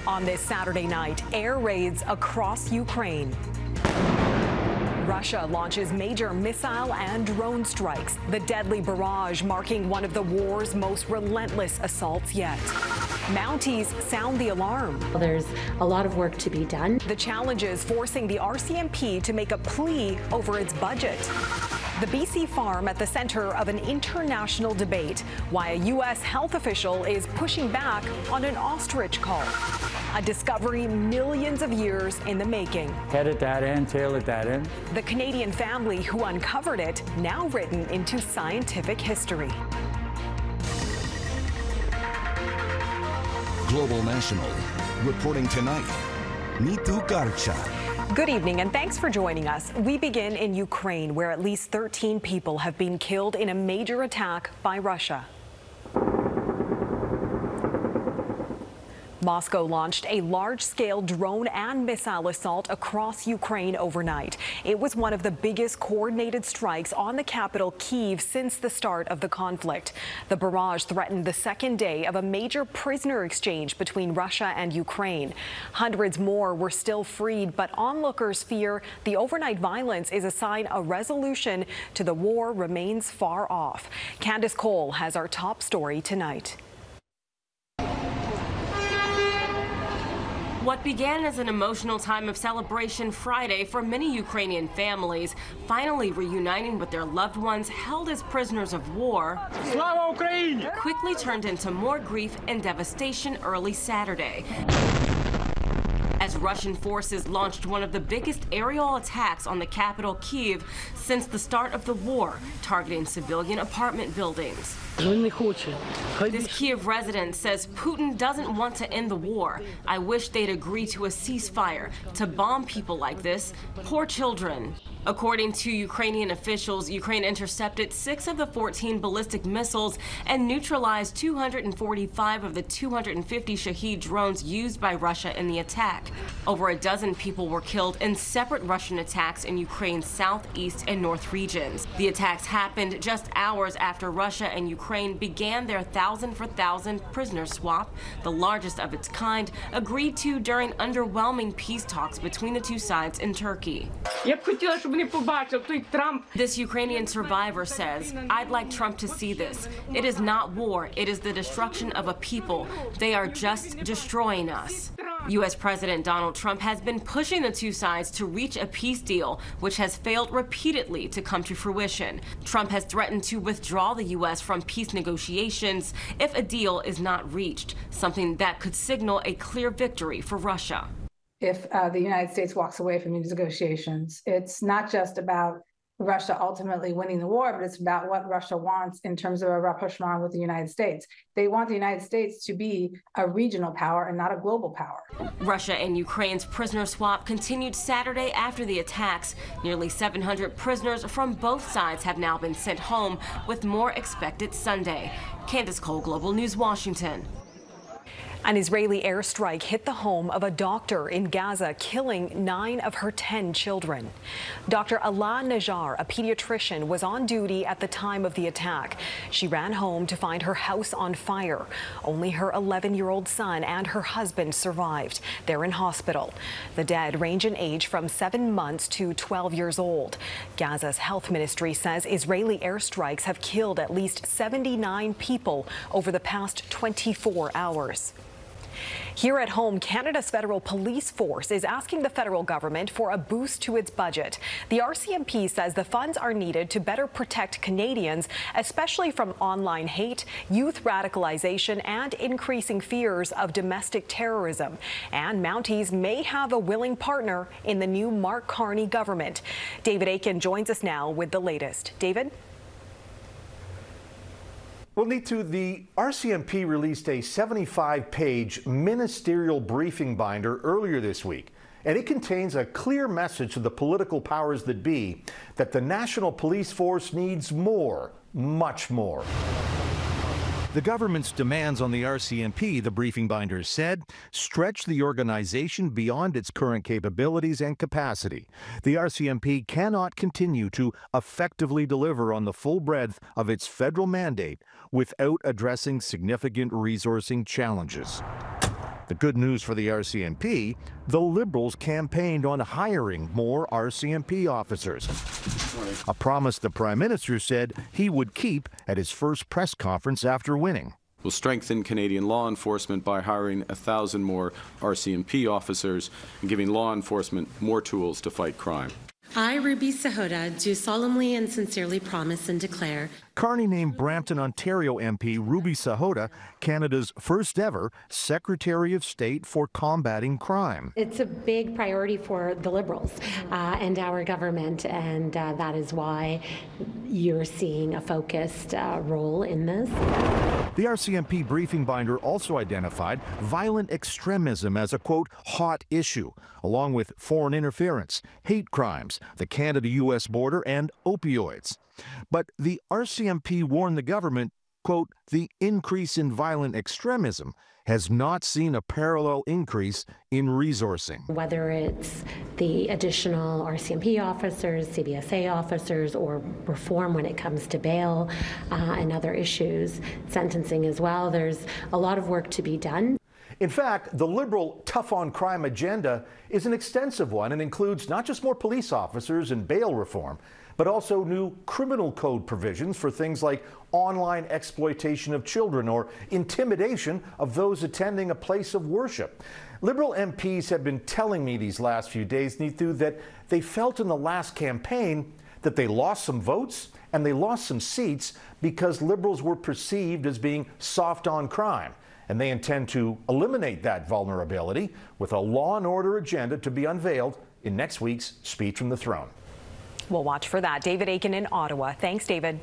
On this Saturday night, air raids across Ukraine. Russia launches major missile and drone strikes, the deadly barrage marking one of the war's most relentless assaults yet. Mounties sound the alarm. There's a lot of work to be done. The challenges forcing the RCMP to make a plea over its budget. The BC farm at the center of an international debate, why a U.S. health official is pushing back on an ostrich call. A discovery millions of years in the making. Head at that end, tail at that end. The Canadian family who uncovered it, now written into scientific history. Global National, reporting tonight. Nitu Garcha. Good evening and thanks for joining us. We begin in Ukraine, where at least 13 people have been killed in a major attack by Russia. Moscow launched a large-scale drone and missile assault across Ukraine overnight. It was one of the biggest coordinated strikes on the capital, Kyiv, since the start of the conflict. The barrage threatened the second day of a major prisoner exchange between Russia and Ukraine. Hundreds more were still freed, but onlookers fear the overnight violence is a sign a resolution to the war remains far off. Candice Cole has our top story tonight. What began as an emotional time of celebration Friday for many Ukrainian families, finally reuniting with their loved ones held as prisoners of war, quickly turned into more grief and devastation early Saturday, as Russian forces launched one of the biggest aerial attacks on the capital, Kyiv, since the start of the war, targeting civilian apartment buildings. This Kyiv resident says Putin doesn't want to end the war. I wish they'd agree to a ceasefire. To bomb people like this, poor children. According to Ukrainian officials, Ukraine intercepted 6 of the 14 ballistic missiles and neutralized 245 of the 250 Shahed drones used by Russia in the attack. Over a dozen people were killed in separate Russian attacks in Ukraine's south, east, and north regions. The attacks happened just hours after Russia and Ukraine began their 1,000-for-1,000 prisoner swap, the largest of its kind, agreed to during underwhelming peace talks between the two sides in Turkey. This Ukrainian survivor says, "I'd like Trump to see this. It is not war, it is the destruction of a people. They are just destroying us." U.S. President Donald Trump has been pushing the two sides to reach a peace deal, which has failed repeatedly to come to fruition. Trump has threatened to withdraw the U.S. from peace negotiations if a deal is not reached, something that could signal a clear victory for Russia. If the United States walks away from these negotiations, it's not just about Russia ultimately winning the war, but it's about what Russia wants in terms of a rapprochement with the United States. They want the United States to be a regional power and not a global power. Russia and Ukraine's prisoner swap continued Saturday after the attacks. Nearly 700 prisoners from both sides have now been sent home, with more expected Sunday. Candice Cole, Global News, Washington. An Israeli airstrike hit the home of a doctor in Gaza, killing 9 of her 10 children. Dr. Ala Najjar, a pediatrician, was on duty at the time of the attack. She ran home to find her house on fire. Only her 11-year-old son and her husband survived. They're in hospital. The dead range in age from 7 months to 12 years old. Gaza's health ministry says Israeli airstrikes have killed at least 79 people over the past 24 hours. Here at home, Canada's federal police force is asking the federal government for a boost to its budget. The RCMP says the funds are needed to better protect Canadians, especially from online hate, youth radicalization, and increasing fears of domestic terrorism. And Mounties may have a willing partner in the new Mark Carney government. David Akin joins us now with the latest. David? Well, Nitu, the RCMP released a 75-page ministerial briefing binder earlier this week, and it contains a clear message to the political powers that be that the National Police Force needs more, much more. The government's demands on the RCMP, the briefing binders said, stretch the organization beyond its current capabilities and capacity. The RCMP cannot continue to effectively deliver on the full breadth of its federal mandate without addressing significant resourcing challenges. The good news for the RCMP, the Liberals campaigned on hiring more RCMP officers. A promise the Prime Minister said he would keep at his first press conference after winning. We'll strengthen Canadian law enforcement by hiring 1,000 more RCMP officers and giving law enforcement more tools to fight crime. I, Ruby Sahota, do solemnly and sincerely promise and declare. Carney named Brampton, Ontario MP Ruby Sahota Canada's first ever Secretary of State for combating crime. It's a big priority for the Liberals and our government, and that is why you're seeing a focused role in this. The RCMP briefing binder also identified violent extremism as a, quote, hot issue, along with foreign interference, hate crimes, the Canada-U.S. border, and opioids. But the RCMP warned the government, quote, the increase in violent extremism has not seen a parallel increase in resourcing. Whether it's the additional RCMP officers, CBSA officers, or reform when it comes to bail and other issues, sentencing as well, there's a lot of work to be done. In fact, the Liberal tough-on-crime agenda is an extensive one and includes not just more police officers and bail reform, but also new criminal code provisions for things like online exploitation of children or intimidation of those attending a place of worship. Liberal MPs have been telling me these last few days, Neetu, that they felt in the last campaign that they lost some votes and they lost some seats because Liberals were perceived as being soft on crime. And they intend to eliminate that vulnerability with a law and order agenda to be unveiled in next week's Speech from the Throne. We'll watch for that. David Akin in Ottawa. Thanks, David.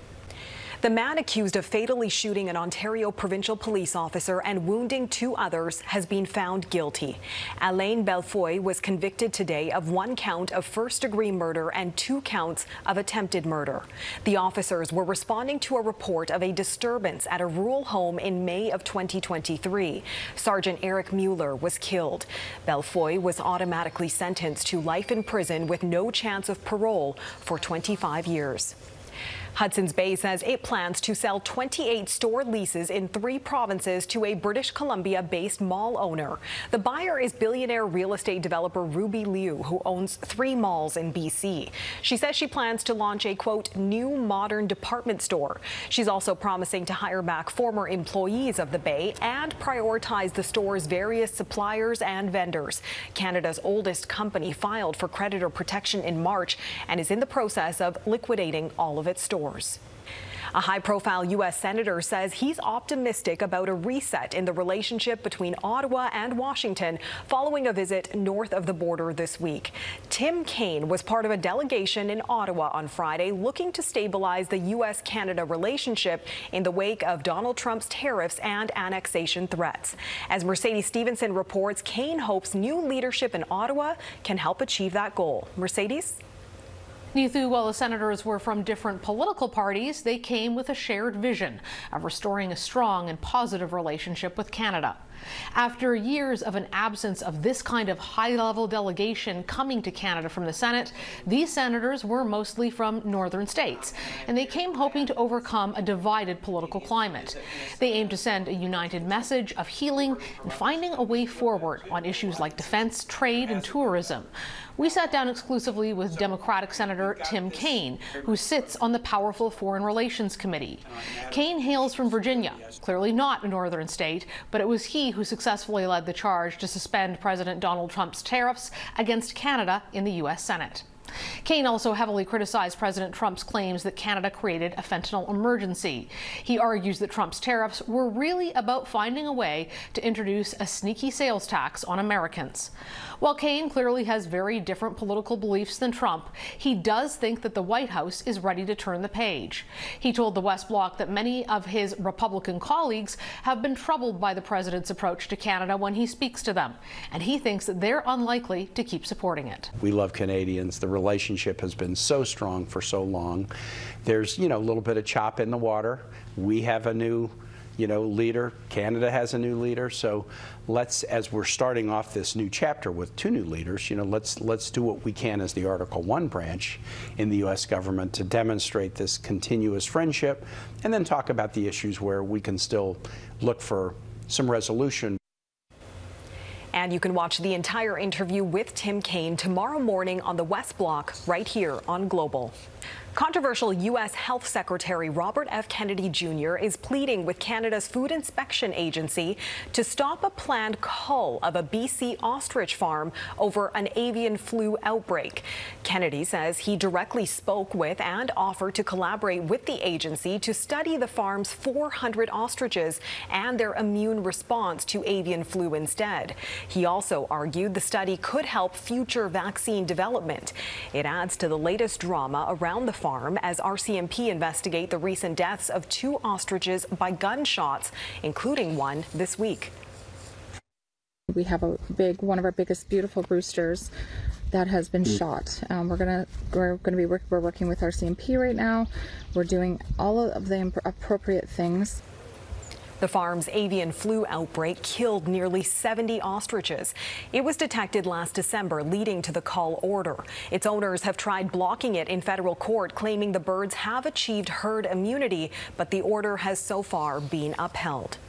The man accused of fatally shooting an Ontario provincial police officer and wounding 2 others has been found guilty. Alain Belfoy was convicted today of 1 count of first-degree murder and 2 counts of attempted murder. The officers were responding to a report of a disturbance at a rural home in May of 2023. Sergeant Eric Mueller was killed. Belfoy was automatically sentenced to life in prison with no chance of parole for 25 years. Hudson's Bay says it plans to sell 28 store leases in 3 provinces to a British Columbia-based mall owner. The buyer is billionaire real estate developer Ruby Liu, who owns 3 malls in BC. She says she plans to launch a, quote, new modern department store. She's also promising to hire back former employees of the Bay and prioritize the store's various suppliers and vendors. Canada's oldest company filed for creditor protection in March and is in the process of liquidating all of its stores. A high-profile U.S. senator says he's optimistic about a reset in the relationship between Ottawa and Washington following a visit north of the border this week. Tim Kaine was part of a delegation in Ottawa on Friday looking to stabilize the U.S.-Canada relationship in the wake of Donald Trump's tariffs and annexation threats. As Mercedes Stevenson reports, Kaine hopes new leadership in Ottawa can help achieve that goal. Mercedes? Neithu, while the senators were from different political parties, they came with a shared vision of restoring a strong and positive relationship with Canada. After years of an absence of this kind of high-level delegation coming to Canada from the Senate, these senators were mostly from northern states, and they came hoping to overcome a divided political climate. They aim to send a united message of healing and finding a way forward on issues like defense, trade, and tourism. We sat down exclusively with Democratic Senator Tim Kaine, who sits on the powerful Foreign Relations Committee. Kaine hails from Virginia, clearly not a northern state, but it was he who successfully led the charge to suspend President Donald Trump's tariffs against Canada in the U.S. Senate. Kaine also heavily criticized President Trump's claims that Canada created a fentanyl emergency. He argues that Trump's tariffs were really about finding a way to introduce a sneaky sales tax on Americans. While Kaine clearly has very different political beliefs than Trump, he does think that the White House is ready to turn the page. He told the West Bloc that many of his Republican colleagues have been troubled by the president's approach to Canada when he speaks to them, and he thinks that they're unlikely to keep supporting it. We love Canadians. The relationship has been so strong for so long. There's, a little bit of chop in the water. We have a new leader. Canada has a new leader. So let's, as we're starting off this new chapter with 2 new leaders, let's do what we can as the Article 1 branch in the U.S. government to demonstrate this continuous friendship, and then talk about the issues where we can still look for some resolution. And you can watch the entire interview with Tim Kaine tomorrow morning on the West Block right here on Global. Controversial U.S. Health Secretary Robert F. Kennedy Jr. is pleading with Canada's Food Inspection Agency to stop a planned cull of a BC ostrich farm over an avian flu outbreak. Kennedy says he directly spoke with and offered to collaborate with the agency to study the farm's 400 ostriches and their immune response to avian flu instead. He also argued the study could help future vaccine development. It adds to the latest drama around the farm as RCMP investigate the recent deaths of 2 ostriches by gunshots, including one this week. We have one of our biggest beautiful roosters that has been shot. We're working with RCMP right now. We're doing all of the appropriate things. The farm's avian flu outbreak killed nearly 70 ostriches. It was detected last December, leading to the cull order. Its owners have tried blocking it in federal court, claiming the birds have achieved herd immunity, but the order has so far been upheld.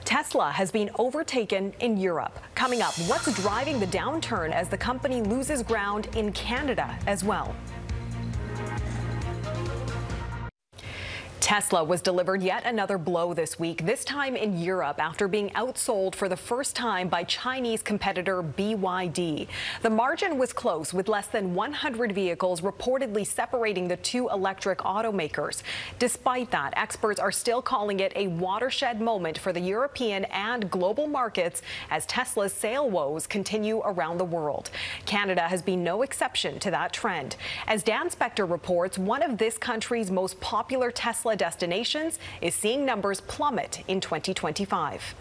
Tesla has been overtaken in Europe. Coming up, what's driving the downturn as the company loses ground in Canada as well? Tesla was delivered yet another blow this week, this time in Europe after being outsold for the first time by Chinese competitor BYD. The margin was close, with less than 100 vehicles reportedly separating the 2 electric automakers. Despite that, experts are still calling it a watershed moment for the European and global markets as Tesla's sale woes continue around the world. Canada has been no exception to that trend. As Dan Spector reports, one of this country's most popular Tesla destinations is seeing numbers plummet in 2025.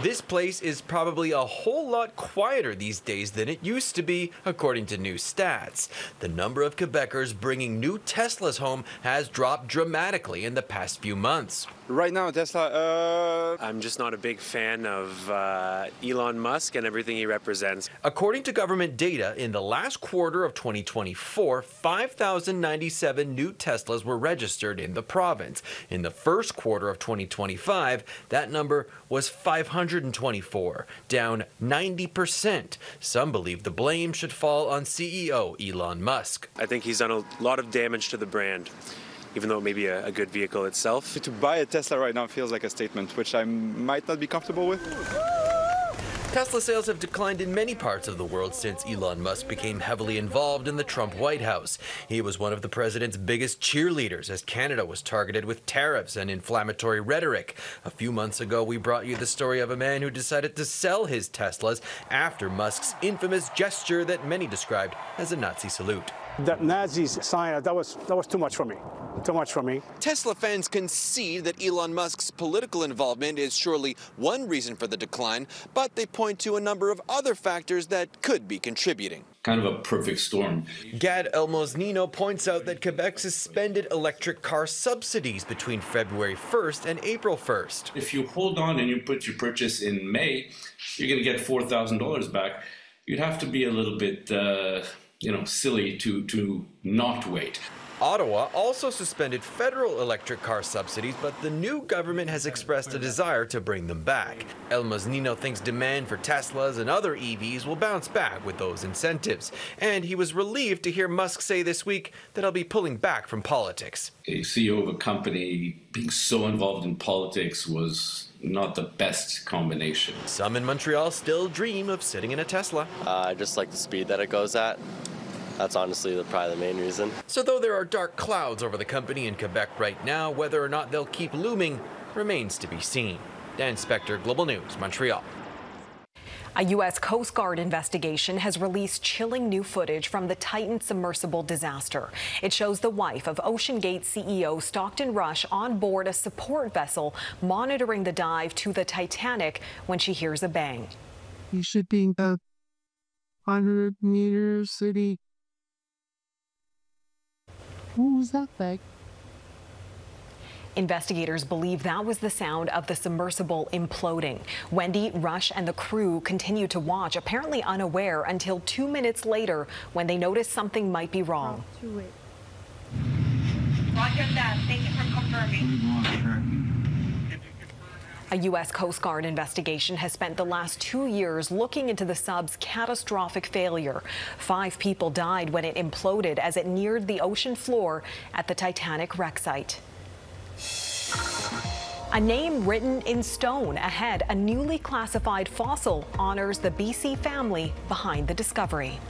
This place is probably a whole lot quieter these days than it used to be, according to new stats. The number of Quebecers bringing new Teslas home has dropped dramatically in the past few months. Right now, Tesla, I'm just not a big fan of Elon Musk and everything he represents. According to government data, in the last quarter of 2024, 5,097 new Teslas were registered in the province. In the first quarter of 2025, that number was 524, down 90%. Some believe the blame should fall on CEO Elon Musk. I think he's done a lot of damage to the brand, even though it may be a good vehicle itself. to buy a Tesla right now feels like a statement, which I might not be comfortable with. Tesla sales have declined in many parts of the world since Elon Musk became heavily involved in the Trump White House. He was one of the president's biggest cheerleaders as Canada was targeted with tariffs and inflammatory rhetoric. A few months ago, we brought you the story of a man who decided to sell his Teslas after Musk's infamous gesture that many described as a Nazi salute. That Nazi sign, that was too much for me. Too much for me. Tesla fans concede that Elon Musk's political involvement is surely one reason for the decline, but they point to a number of other factors that could be contributing. Kind of a perfect storm. Gad Elmosnino points out that Quebec suspended electric car subsidies between February 1st and April 1st. If you hold on and you put your purchase in May, you're going to get $4,000 back. You'd have to be a little bit, silly to not wait. Ottawa also suspended federal electric car subsidies, but the new government has expressed a desire to bring them back. Elmosnino thinks demand for Teslas and other EVs will bounce back with those incentives. And he was relieved to hear Musk say this week that he'll be pulling back from politics. A CEO of a company being so involved in politics was not the best combination. Some in Montreal still dream of sitting in a Tesla. I just like the speed that it goes at. That's honestly probably the main reason. So though there are dark clouds over the company in Quebec right now, whether or not they'll keep looming remains to be seen. Dan Spector, Global News, Montreal. A U.S. Coast Guard investigation has released chilling new footage from the Titan submersible disaster. It shows the wife of OceanGate CEO Stockton Rush on board a support vessel monitoring the dive to the Titanic when she hears a bang. You should be about 100 meters city. What was that thing? Investigators believe that was the sound of the submersible imploding. Wendy, Rush, and the crew continued to watch, apparently unaware, until 2 minutes later when they noticed something might be wrong. Too late. Roger that. Thank you for confirming. A U.S. Coast Guard investigation has spent the last 2 years looking into the sub's catastrophic failure. 5 people died when it imploded as it neared the ocean floor at the Titanic wreck site. A name written in stone ahead. A newly classified fossil honors the BC family behind the discovery.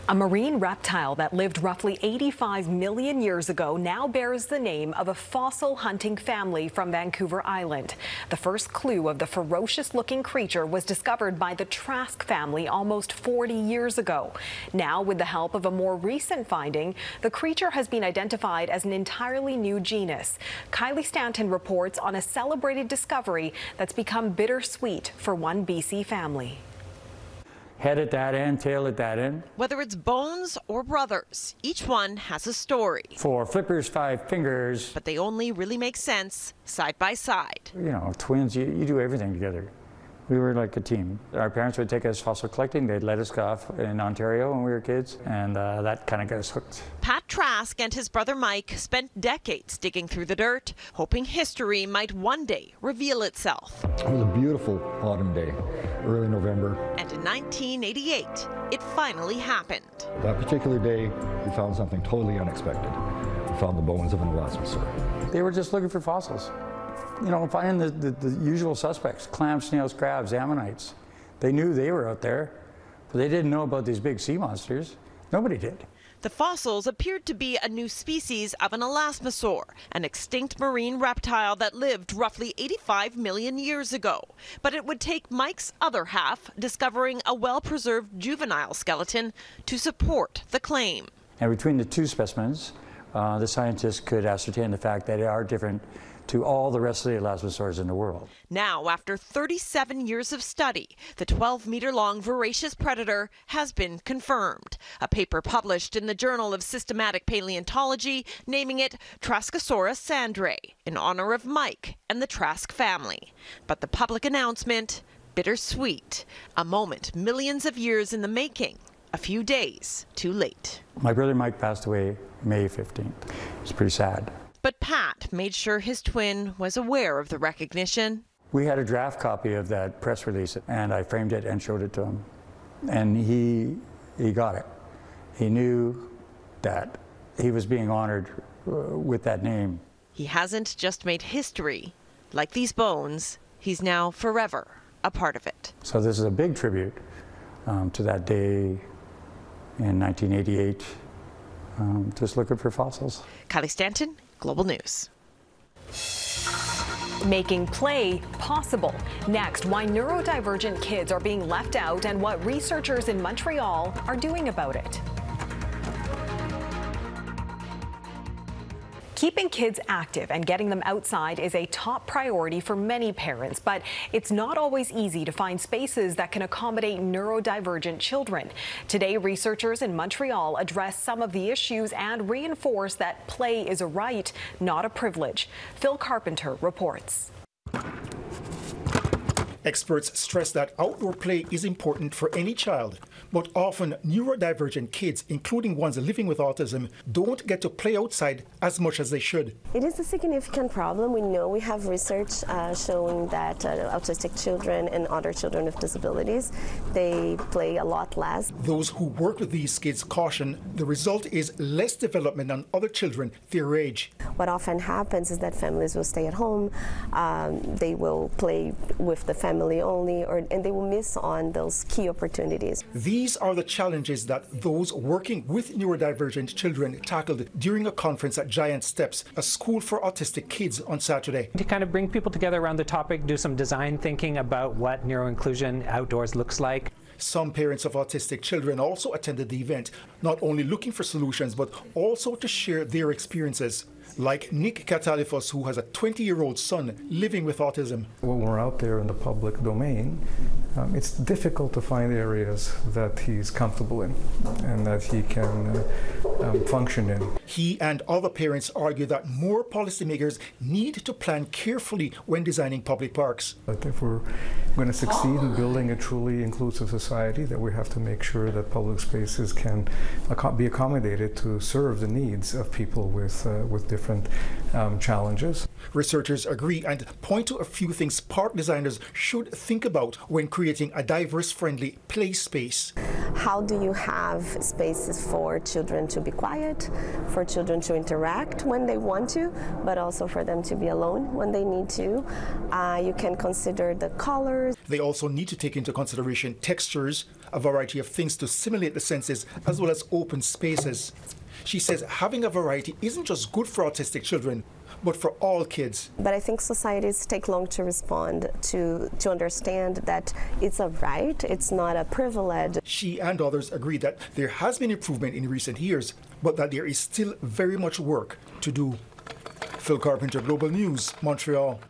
A marine reptile that lived roughly 85 million years ago now bears the name of a fossil hunting family from Vancouver Island. The first clue of the ferocious-looking creature was discovered by the Trask family almost 40 years ago. Now, with the help of a more recent finding, the creature has been identified as an entirely new genus. Kylie Stanton reports on a celebrated discovery that's become bittersweet for one BC family. Head at that end, tail at that end. Whether it's bones or brothers, each one has a story. 4 flippers, 5 fingers. But they only really make sense side by side. You know, twins, you do everything together. We were like a team. Our parents would take us fossil collecting. They'd let us go off in Ontario when we were kids, and that kind of got us hooked. Pat Trask and his brother Mike spent decades digging through the dirt, hoping history might one day reveal itself. It was a beautiful autumn day, early November. And in 1988, it finally happened. That particular day, we found something totally unexpected. We found the bones of an elasmosaur. They were just looking for fossils. You know, finding the usual suspects, clams, snails, crabs, ammonites. They knew they were out there, but they didn't know about these big sea monsters. Nobody did. The fossils appeared to be a new species of an elasmosaur, an extinct marine reptile that lived roughly 85 million years ago. But it would take Mike's other half discovering a well-preserved juvenile skeleton to support the claim. And between the 2 specimens, the scientists could ascertain the fact that they are different to all the rest of the elasmosaurs in the world. Now, after 37 years of study, the 12-meter-long voracious predator has been confirmed. A paper published in the Journal of Systematic Paleontology naming it Traskosaurus sandrae, in honor of Mike and the Trask family. But the public announcement, bittersweet, a moment millions of years in the making, a few days too late. My brother Mike passed away May 15th. It's pretty sad. But Pat made sure his twin was aware of the recognition. We had a draft copy of that press release, and I framed it and showed it to him. And he got it. He knew that he was being honored with that name. He hasn't just made history. Like these bones, he's now forever a part of it. So this is a big tribute to that day in 1988, just looking for fossils. Kylie Stanton, Global News. Making play possible. Next, why neurodivergent kids are being left out and what researchers in Montreal are doing about it. Keeping kids active and getting them outside is a top priority for many parents, but it's not always easy to find spaces that can accommodate neurodivergent children. Today, researchers in Montreal address some of the issues and reinforce that play is a right, not a privilege. Phil Carpenter reports. Experts stress that outdoor play is important for any child, but often neurodivergent kids, including ones living with autism, don't get to play outside as much as they should. It is a significant problem. We know we have research showing that autistic children and other children with disabilities, they play a lot less. Those who work with these kids caution the result is less development than other children their age. What often happens is that families will stay at home, they will play with the family only, and they will miss on those key opportunities. These are the challenges that those working with neurodivergent children tackled during a conference at Giant Steps, a school for autistic kids, on Saturday. To kind of bring people together around the topic, do some design thinking about what neuroinclusion outdoors looks like. Some parents of autistic children also attended the event, not only looking for solutions, but also to share their experiences. Like Nick Catalifos, who has a 20-year-old son living with autism. When we're out there in the public domain, it's difficult to find areas that he's comfortable in and that he can function in. He and other parents argue that more policymakers need to plan carefully when designing public parks. But if we're going to succeed in building a truly inclusive society, that we have to make sure that public spaces can be accommodated to serve the needs of people with different different challenges. Researchers agree and point to a few things park designers should think about when creating a diverse-friendly play space. How do you have spaces for children to be quiet, for children to interact when they want to, but also for them to be alone when they need to? You can consider the colors. They also need to take into consideration textures, a variety of things to stimulate the senses, as well as open spaces. She says having a variety isn't just good for autistic children, but for all kids. But I think societies take long to respond to understand that it's a right, it's not a privilege. She and others agree that there has been improvement in recent years, but that there is still very much work to do. Phil Carpenter, Global News, Montreal.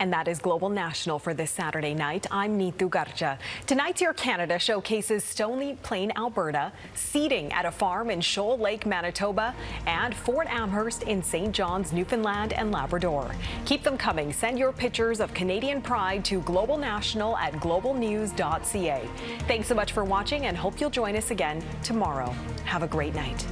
And that is Global National for this Saturday night. I'm Neetu Garcha. Tonight's Your Canada showcases Stony Plain, Alberta, seeding at a farm in Shoal Lake, Manitoba, and Fort Amherst in St. John's, Newfoundland and Labrador. Keep them coming. Send your pictures of Canadian pride to globalnational@globalnews.ca. Thanks so much for watching and hope you'll join us again tomorrow. Have a great night.